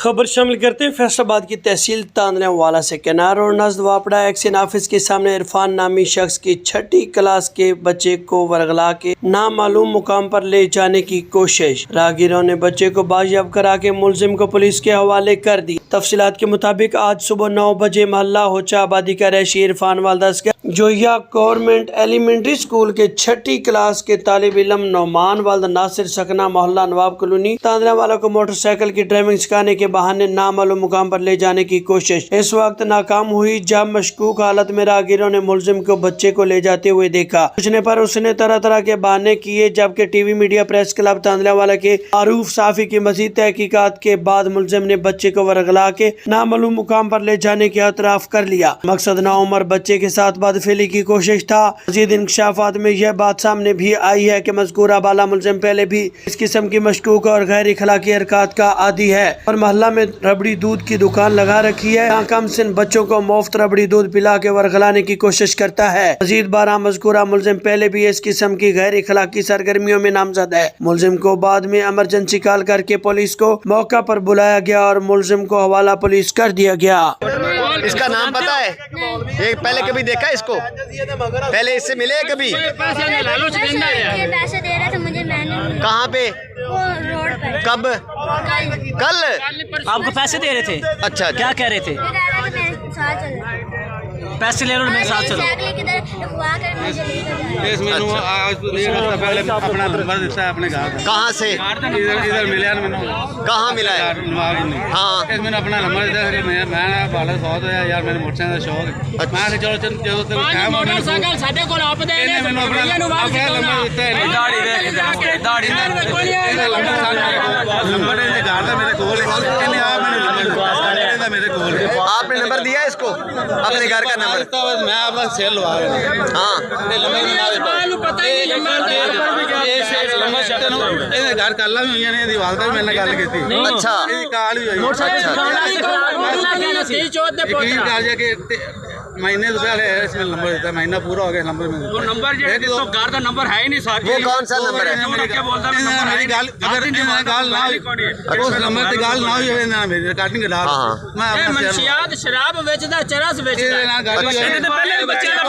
खबर शामिल करते हैं फैसलाबाद की तहसील तांदलेवाला से किनार और नज़द वापड़ा एक्शन ऑफिस के सामने इरफान नामी शख्स की 6ठी क्लास के बच्चे को वरगला के नामालूम मुकाम पर ले जाने की कोशिश। राहगीरों ने बच्चे को बाजियाब करा के मुलजिम को पुलिस के हवाले कर दी। तफसीलात के मुताबिक आज सुबह 9 बजे मोहल्ला होचा आबादी का रैशी इरफान वालदस जोया गवर्नमेंट एलिमेंट्री स्कूल के 6ठी क्लास के तालिब इल्म नौमान वालद नासिर सकना मोहल्ला नवाब कॉलोनी तांदलेवाला को मोटरसाइकिल की ड्राइविंग सिखाने के बहाने नामालूम मुकाम पर ले जाने की कोशिश इस वक्त नाकाम हुई जब मशकूक हालत में राहगीरों ने मुलजिम को बच्चे को ले जाते हुए देखा। पूछने पर उसने तरह तरह के बहाने किए, जबकि टीवी मीडिया प्रेस क्लब तांदलेवाला के मारूफ साफी की मजीद तहकीकात के बाद मुलजिम ने बच्चे को वरगला के नामालूम मुकाम पर ले जाने का एतराफ कर लिया। मकसद नाउमर बच्चे के साथ बदफेली की कोशिश था। मजीद इंकशाफात में यह बात सामने भी आई है कि मज़कूरा बाला मुलजिम पहले भी इस किस्म की मशकूक और गैर इखलाकी हरकत का आदी है और मोहल्ला में रबड़ी दूध की दुकान लगा रखी है। यहाँ कम सिन बच्चों को मुफ्त रबड़ी दूध पिला के वरगलाने की कोशिश करता है। मजीद 12 मज़कूरा मुलजिम पहले भी इस किस्म की गैर इखलाकी सरगर्मियों में नामजद है। मुलजिम को बाद में इमरजेंसी कॉल करके पुलिस को मौका पर बुलाया गया और मुलजिम को हवाला पुलिस कर दिया गया। इसका नाम पता है? ये पहले कभी देखा इसको? पहले इससे मिले कभी? पैसे दे रहे थे मुझे, मैंने कहाँ पे? वो रोड पर। कब? कल? आपको पैसे दे रहे थे? अच्छा, क्या कह रहे थे? ये कह रहा था मेरे साथ चलो, पैसे ले लो मेरे साथ चलो। साइकिल किधर रुकवा कर मुझे लेकर जा रहा है। पहले अपना नंबर देता है अपने घर। कहाँ से? इधर मिला मैंने। कहाँ मिला है? हाँ, मैंने अपना नंबर दिया कि मैं बाला 100 है यार, मेरे मोटरसाइकिल का शौक है। मैं चलो जो तेरे टाइम मोटरसाइकिल साडे कोल आप दे मैंने अपना नंबर दिता है। दाढ़ी देख दाढ़ी नंबर इन्हें गाड़ा मेरे कोल है। इन्हें आप मैंने नंबर मेरे कोल है। आपने नंबर दिया इसको? अपने घर का नंबर? मैं अपना सेल लगा रहा हूँ। हाँ, घर कल भी हुई वालदा भी मैंने गल की। अच्छा, काल भी महीने से पहले इसमें नंबर देता है। महीना पूरा हो गया नंबर में। वो नंबर जो तो घर का नंबर है ही नहीं साहब। वो कौन सा नंबर है? क्या बोलता है मेरी गाल अगर गाल ना हुई उस नंबर ते गाल ना हुई ना मेरी रिकॉर्डिंग डाल मैं अपना मनशियात शराब बेचदा चरस बेचदा पहले पहले बच्चे का